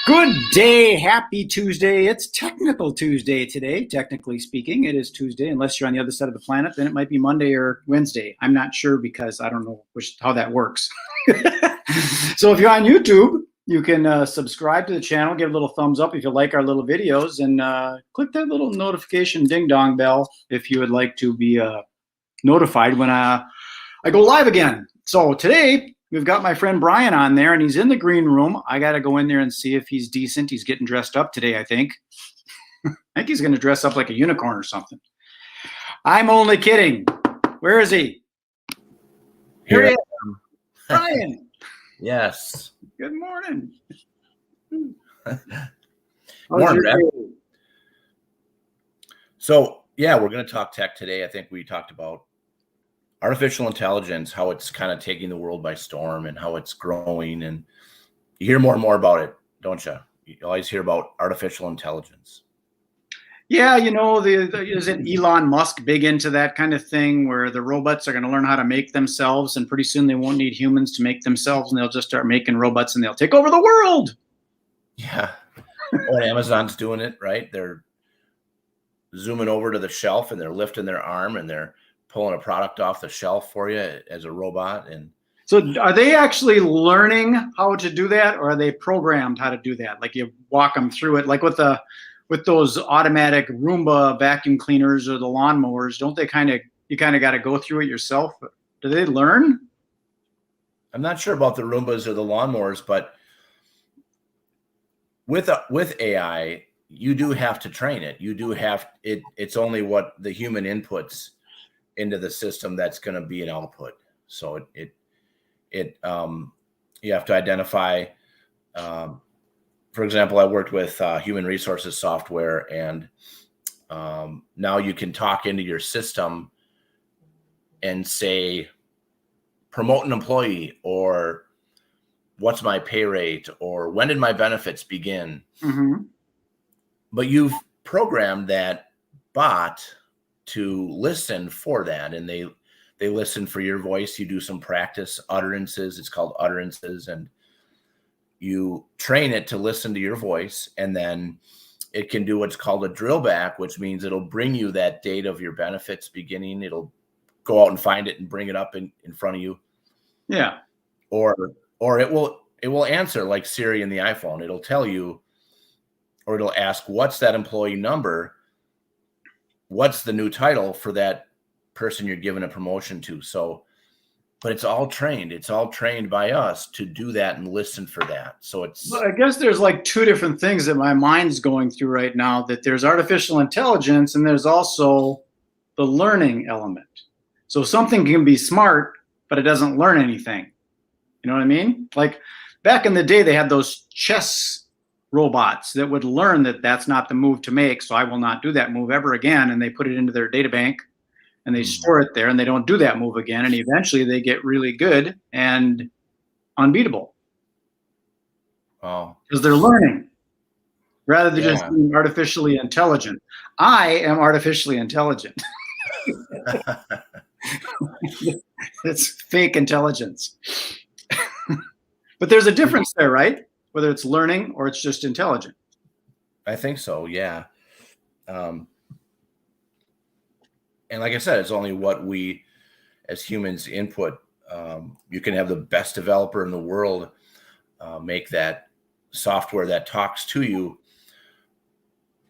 Good day. Happy Tuesday. It's Technical Tuesday today. Technically speaking, it is Tuesday. Unless you're on the other side of the planet, then it might be Monday or Wednesday. I'm not sure because I don't know how that works. So if you're on YouTube, you can subscribe to the channel, give a little thumbs up if you like our little videos, and click that little notification ding dong bell if you would like to be notified when I go live again. So today we've got my friend Brian on there, and he's in the green room. I got to go in there and see if he's decent. He's getting dressed up today, I think. I think he's going to dress up like a unicorn or something. I'm only kidding. Where is he? Here he is. Brian. Yes. Good morning. Morning, Brad. So, yeah, we're going to talk tech today. I think we talked about artificial intelligence, how it's kind of taking the world by storm and how it's growing. And you hear more and more about it, don't you? You always hear about artificial intelligence. Yeah, you know, isn't Elon Musk big into that kind of thing where the robots are going to learn how to make themselves, and pretty soon they won't need humans to make themselves, and they'll just start making robots and they'll take over the world. Yeah. Oh, and Amazon's doing it, right? They're zooming over to the shelf and they're lifting their arm and they're pulling a product off the shelf for you as a robot. And so are they actually learning how to do that, or are they programmed how to do that? Like you walk them through it, like with those automatic Roomba vacuum cleaners or the lawnmowers, don't they you kind of got to go through it yourself? Do they learn? I'm not sure about the Roombas or the lawnmowers, but with AI, you do have to train it. You do have it. It's only what the human inputs into the system that's going to be an output. So you have to identify. For example, I worked with human resources software, and now you can talk into your system and say, promote an employee, or what's my pay rate, or when did my benefits begin? Mm-hmm. But you've programmed that bot to listen for that, and they listen for your voice. You do some practice utterances. It's called utterances, and you train it to listen to your voice, and then it can do what's called a drill back, which means it'll bring you that date of your benefits beginning. It'll go out and find it and bring it up in front of you. Yeah. Or it will answer like Siri in the iPhone. It'll tell you, or it'll ask, what's that employee number? What's the new title for that person you're giving a promotion to? So, but it's all trained. It's all trained by us to do that and listen for that. So I guess there's like two different things that my mind's going through right now, that there's artificial intelligence and there's also the learning element. So something can be smart, but it doesn't learn anything. You know what I mean? Like back in the day, they had those chess robots that would learn that that's not the move to make, so I will not do that move ever again, and they put it into their data bank and they store it there, and they don't do that move again, and eventually they get really good and unbeatable. Oh, because they're learning rather than just being artificially intelligent. I am artificially intelligent. It's fake intelligence. But there's a difference there, right? Whether it's learning or it's just intelligent. I think so, yeah. And like I said, it's only what we as humans input. You can have the best developer in the world make that software that talks to you,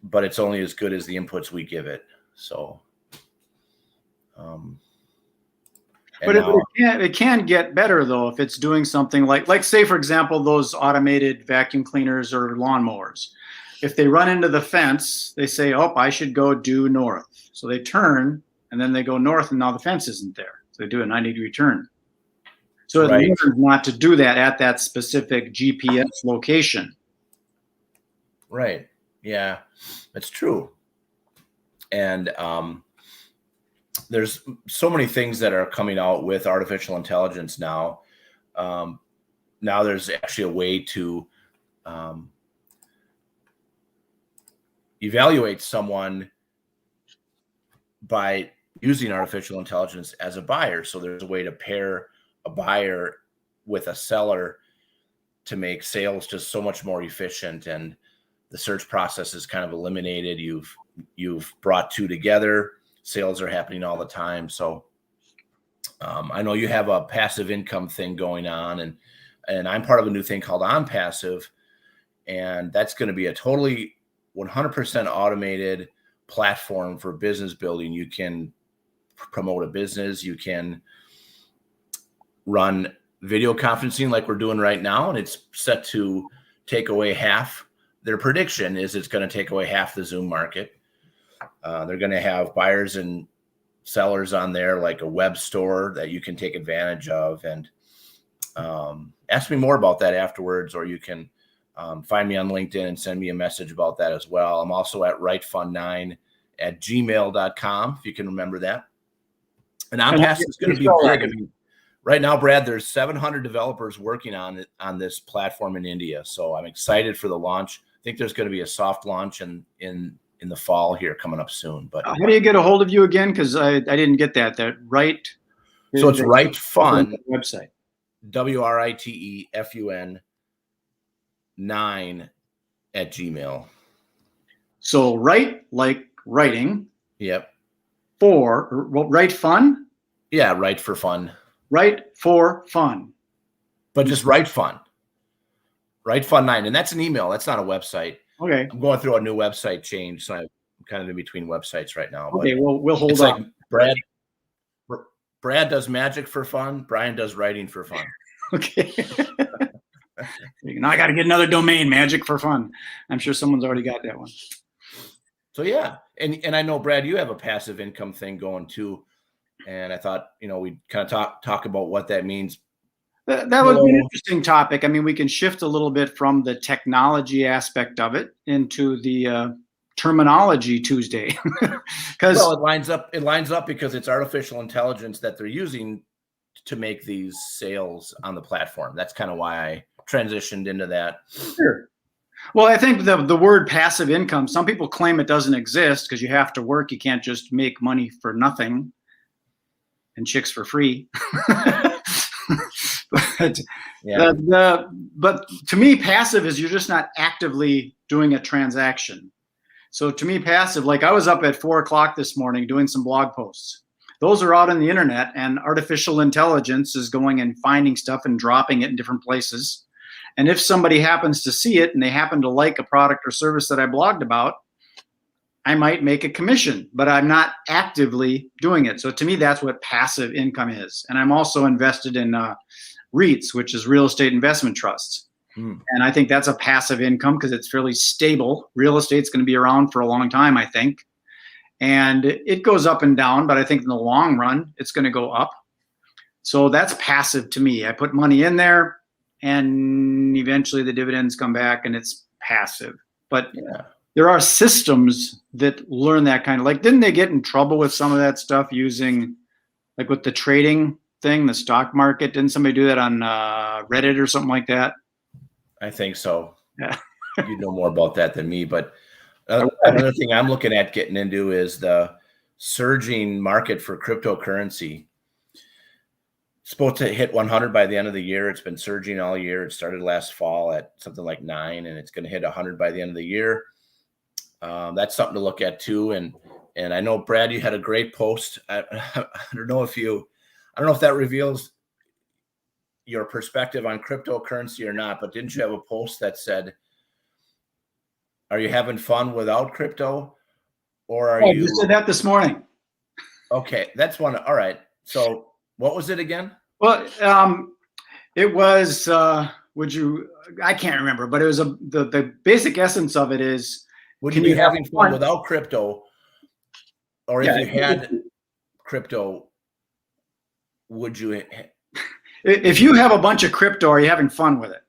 but it's only as good as the inputs we give it. So, but it can get better though if it's doing something like say for example those automated vacuum cleaners or lawnmowers. If they run into the fence, they say, "Oh, I should go due north." So they turn and then they go north, and now the fence isn't there. So they do a 90-degree turn. So it learns not to do that at that specific GPS location. Right. Yeah, that's true. And there's so many things that are coming out with artificial intelligence now. Now there's actually a way to evaluate someone by using artificial intelligence as a buyer. So there's a way to pair a buyer with a seller to make sales just so much more efficient, and the search process is kind of eliminated. You've brought two together. Sales are happening all the time. So I know you have a passive income thing going on, and I'm part of a new thing called On Passive, and that's going to be a totally 100% automated platform for business building. You can promote a business, you can run video conferencing like we're doing right now, and it's set to take away half. Their prediction is it's going to take away half the Zoom market. They're going to have buyers and sellers on there, like a web store that you can take advantage of. And ask me more about that afterwards, or you can find me on LinkedIn and send me a message about that as well. I'm also at rightfund9@gmail.com, if you can remember that. And OnPassive is going to be big. I mean, right now, Brad, there's 700 developers working on this platform in India. So I'm excited for the launch. I think there's going to be a soft launch in the fall here coming up soon. But how do you get a hold of you again? Because I didn't get that. Right. So it's RightFund website. WRITEFUN 9@gmail. So right, like writing. Yep. Right fun. Yeah, right for fun. Right for fun. But just RightFund. RightFund 9, and that's an email. That's not a website. Okay. I'm going through a new website change, so I'm kind of in between websites right now. Okay, well, we'll hold on. Like Brad does magic for fun. Brian does writing for fun. Okay. Now I got to get another domain, magic for fun. I'm sure someone's already got that one. So yeah, and I know, Brad, you have a passive income thing going too, and I thought we'd kind of talk about what that means. That would be an interesting topic. I mean, we can shift a little bit from the technology aspect of it into the terminology Tuesday. Well, it lines up because it's artificial intelligence that they're using to make these sales on the platform. That's kind of why I transitioned into that. Sure. Well, I think the word passive income, some people claim it doesn't exist because you have to work. You can't just make money for nothing and chicks for free. But, yeah. But to me, passive is you're just not actively doing a transaction. So to me, passive, like I was up at 4:00 this morning doing some blog posts. Those are out on the internet, and artificial intelligence is going and finding stuff and dropping it in different places. And if somebody happens to see it and they happen to like a product or service that I blogged about, I might make a commission, but I'm not actively doing it. So to me, that's what passive income is. And I'm also invested in REITs, which is real estate investment trusts. And I think that's a passive income because it's fairly stable. Real estate's going to be around for a long time, I think. And it goes up and down, but I think in the long run, it's going to go up. So that's passive to me. I put money in there and eventually the dividends come back and it's passive. But yeah, there are systems that learn that kind of, like, didn't they get in trouble with some of that stuff using, like with the trading thing, the stock market? Didn't somebody do that on Reddit or something like that? I think so. Yeah. You know more about that than me, but another thing I'm looking at getting into is the surging market for cryptocurrency. It's supposed to hit 100 by the end of the year. It's been surging all year. It started last fall at something like 9, and it's going to hit 100 by the end of the year. That's something to look at too. And I know, Brad, you had a great post. I don't know if that reveals your perspective on cryptocurrency or not, but didn't you have a post that said, are you having fun without crypto, or are you? You said that this morning. Okay, that's one. All right. So what was it again? Well, it was, I can't remember, but it was the basic essence of it is, would you be having fun without crypto? Or if you had crypto, would you? If you have a bunch of crypto, are you having fun with it?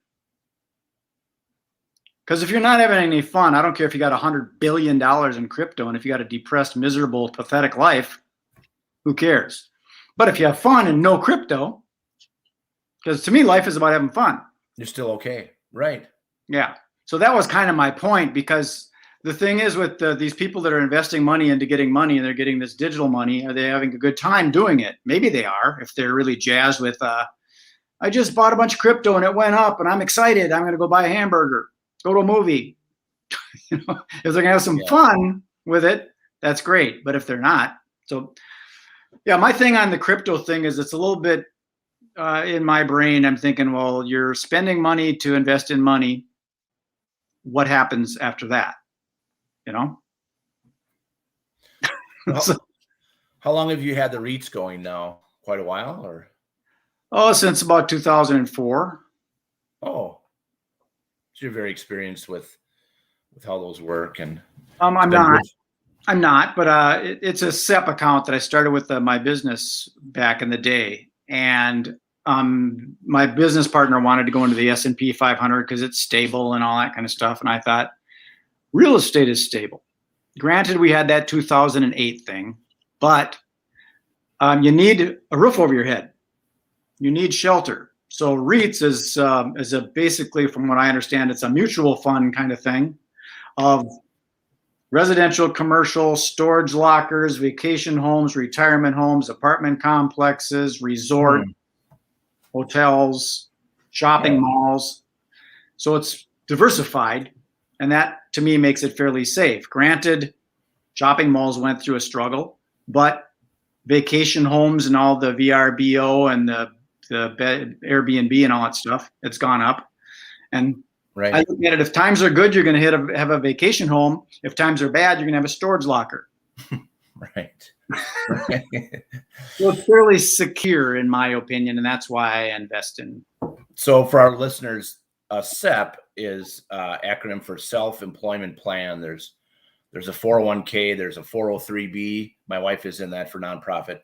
Because if you're not having any fun, I don't care if you got $100 billion in crypto, and if you got a depressed, miserable, pathetic life, who cares? But if you have fun and no crypto, because to me, life is about having fun. You're still okay. Right. Yeah. So that was kind of my point, because the thing is with these people that are investing money into getting money and they're getting this digital money, are they having a good time doing it? Maybe they are, if they're really jazzed with I just bought a bunch of crypto and it went up and I'm excited. I'm going to go buy a hamburger, go to a movie. If they're going to have some fun with it, that's great. But if they're not, so yeah, my thing on the crypto thing is it's a little bit in my brain. I'm thinking, well, you're spending money to invest in money. What happens after that? Well, So, how long have you had the REITs going now? Quite a while, or? since about 2004. Oh, so you're very experienced with how those work, and I'm not, but it's a SEP account that I started with my business back in the day, and my business partner wanted to go into the S&P 500 because it's stable and all that kind of stuff, and I thought real estate is stable. Granted, we had that 2008 thing, but you need a roof over your head. You need shelter. So REITs is a basically, from what I understand, it's a mutual fund kind of thing of residential, commercial, storage lockers, vacation homes, retirement homes, apartment complexes, resort, hotels, shopping malls. So it's diversified, and that to me makes it fairly safe. Granted, shopping malls went through a struggle, but vacation homes and all the VRBO and the Airbnb and all that stuff, it's gone up. And I look at it, if times are good, you're going to have a vacation home. If times are bad, you're going to have a storage locker. Right. So it's fairly secure, in my opinion, and that's why I invest in. So for our listeners, SEP is acronym for self-employment plan. There's a 401k, there's a 403b. My wife is in that for nonprofit.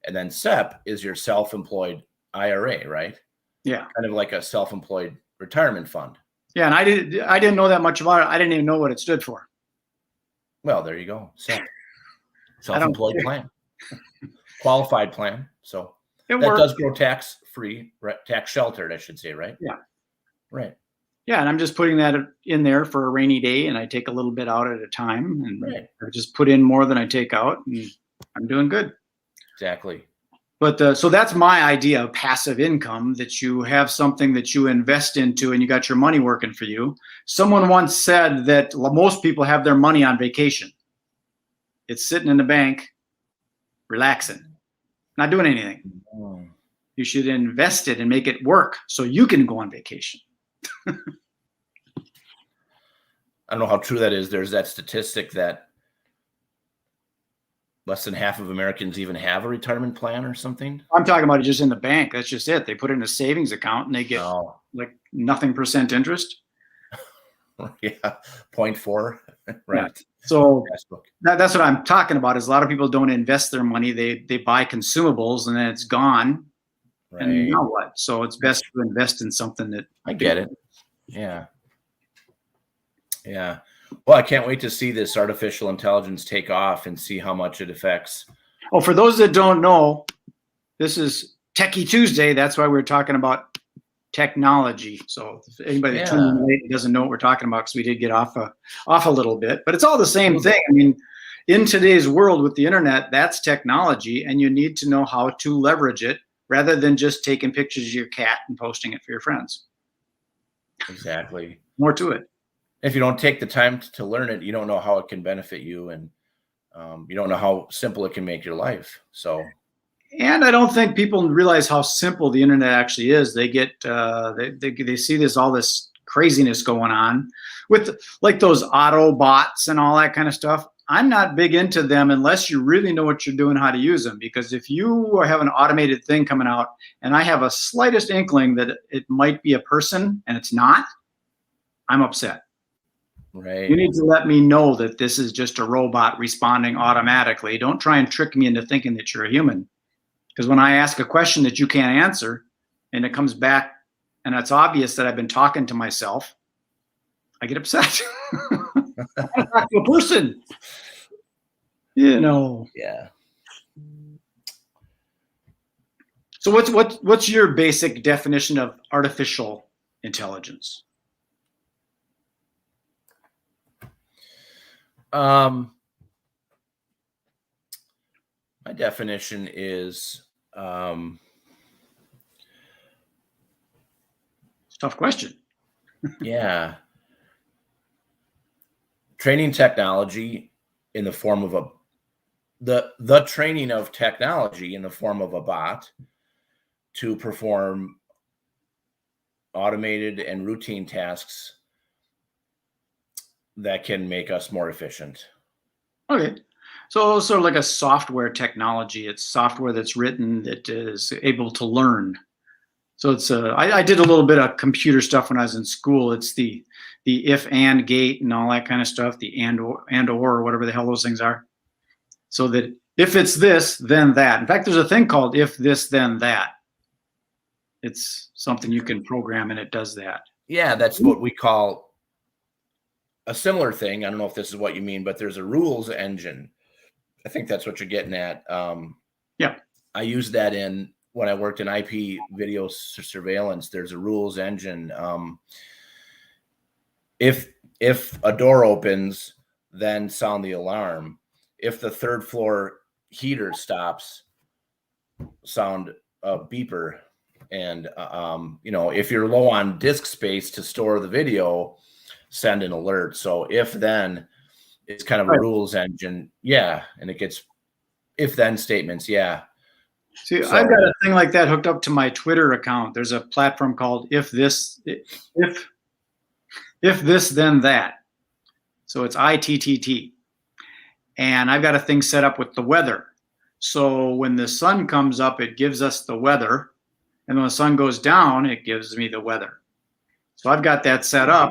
And then SEP is your self-employed IRA, right? Yeah. Kind of like a self-employed retirement fund. Yeah, and I didn't know that much about it. I didn't even know what it stood for. Well, there you go. SEP. Self-employed plan. Qualified plan. So that does grow tax-free, tax sheltered, I should say, right? Yeah. Right. Yeah, and I'm just putting that in there for a rainy day, and I take a little bit out at a time, and I just put in more than I take out, and I'm doing good. Exactly. But so that's my idea of passive income, that you have something that you invest into and you got your money working for you. Someone once said that most people have their money on vacation. It's sitting in the bank, relaxing, not doing anything. You should invest it and make it work so you can go on vacation. I don't know how true that is. There's that statistic that less than half of Americans even have a retirement plan or something. I'm talking about it just in the bank. That's just it. They put it in a savings account and they get like nothing % interest. Yeah, 0.4. Right. Yeah. So that's what I'm talking about, is a lot of people don't invest their money. They buy consumables and then it's gone. Right. And now what? So it's best to invest in something that I get it. Yeah. Yeah. Well, I can't wait to see this artificial intelligence take off and see how much it affects. Oh, for those that don't know, this is Techy Tuesday. That's why we're talking about technology. So if anybody that tuned in late doesn't know what we're talking about, because we did get off a little bit, but it's all the same thing. I mean, in today's world with the internet, that's technology, and you need to know how to leverage it rather than just taking pictures of your cat and posting it for your friends. Exactly. More to it. If you don't take the time to learn it, you don't know how it can benefit you, and you don't know how simple it can make your life. So, and I don't think people realize how simple the internet actually is. They get they see all this craziness going on with like those auto bots and all that kind of stuff. I'm not big into them unless you really know what you're doing, how to use them. Because if you have an automated thing coming out and I have a slightest inkling that it might be a person and it's not, I'm upset. Right. You need to let me know that this is just a robot responding automatically. Don't try and trick me into thinking that you're a human. Because when I ask a question that you can't answer and it comes back and it's obvious that I've been talking to myself, I get upset. I want to talk to a person. Yeah. So what's your basic definition of artificial intelligence? My definition is Tough question. Yeah. Training technology in the form of the training of technology in the form of a bot to perform automated and routine tasks that can make us more efficient. Okay. So sort of like a software technology. It's software that's written that is able to learn. So it's I did a little bit of computer stuff when I was in school. It's the if and gate and all that kind of stuff, the and or whatever the hell those things are. So that if it's this, then that. In fact, there's a thing called if this, then that. It's something you can program and it does that. Yeah, that's what we call a similar thing. I don't know if this is what you mean, but there's a rules engine. I think that's what you're getting at. Yeah. I used that when I worked in IP video surveillance. There's a rules engine. If a door opens, then sound the alarm. If the third floor heater stops, sound a beeper. And if you're low on disk space to store the video, send an alert. So if then, it's kind of a rules engine. Yeah. And it gets if then statements. Yeah. See, I've got a thing like that hooked up to my Twitter account. There's a platform called if this, then that. So it's ITTT. And I've got a thing set up with the weather. So when the sun comes up, it gives us the weather. And when the sun goes down, it gives me the weather. So I've got that set up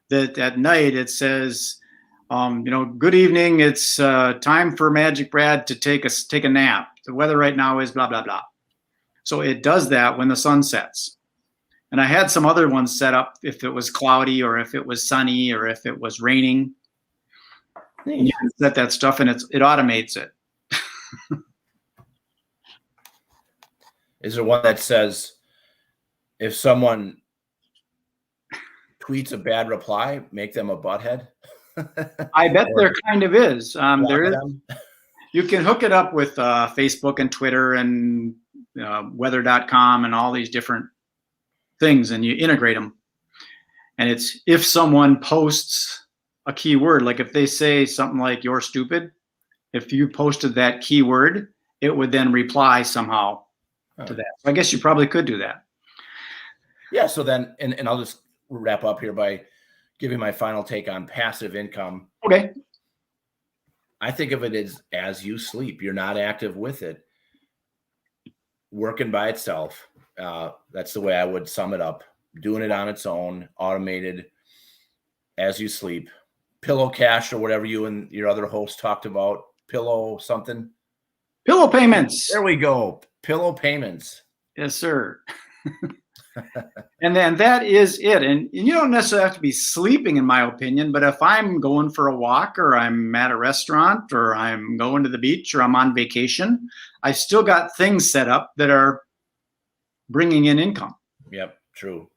that at night it says, good evening. It's time for Magic Brad to take a nap. The weather right now is blah, blah, blah. So it does that when the sun sets. And I had some other ones set up if it was cloudy or if it was sunny or if it was raining. And you can set that stuff and it automates it. Is there one that says if someone tweets a bad reply, make them a butthead? I bet there kind of is. There is. You can hook it up with Facebook and Twitter and weather.com and all these different things, and you integrate them. And it's if someone posts a keyword, like if they say something like "you're stupid," if you posted that keyword, it would then reply somehow to that. So I guess you probably could do that. Yeah. So then, and I'll just wrap up here by giving my final take on passive income. Okay. I think of it as you sleep. You're not active with it. Working by itself. That's the way I would sum it up. Doing it on its own, automated, as you sleep. Pillow cash or whatever you and your other host talked about. Pillow something. Pillow payments. There we go. Pillow payments. Yes, sir. And then that is it. And you don't necessarily have to be sleeping, in my opinion, but if I'm going for a walk or I'm at a restaurant or I'm going to the beach or I'm on vacation, I've still got things set up that are bringing in income. Yep. True.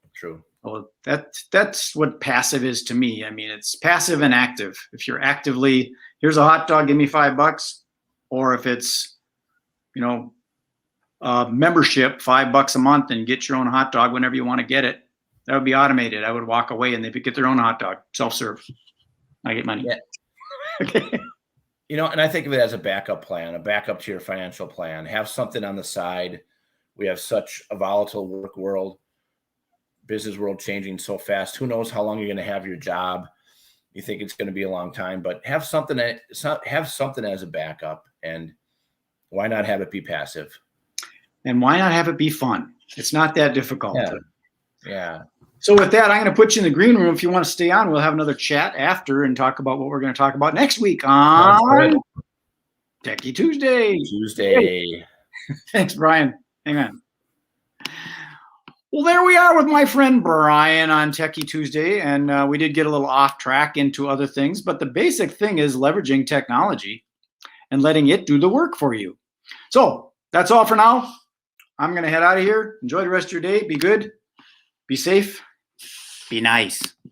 Well, that's what passive is to me. I mean, it's passive and active. If you're actively, here's a hot dog, give me $5, or if it's, membership, $5 a month and get your own hot dog whenever you want to get it. That would be automated. I would walk away and they would get their own hot dog, self-serve. I get money. Yeah. Okay. And I think of it as a backup plan, a backup to your financial plan. Have something on the side. We have such a volatile work world, business world changing so fast. Who knows how long you're going to have your job? You think it's going to be a long time, but have something as a backup. And why not have it be passive? And why not have it be fun? It's not that difficult. Yeah. So with that, I'm going to put you in the green room. If you want to stay on, we'll have another chat after and talk about what we're going to talk about next week on Techy Tuesday. Thanks, Brian. Hang on. Well, there we are with my friend Brian on Techy Tuesday. And we did get a little off track into other things. But the basic thing is leveraging technology and letting it do the work for you. So that's all for now. I'm going to head out of here. Enjoy the rest of your day. Be good. Be safe. Be nice.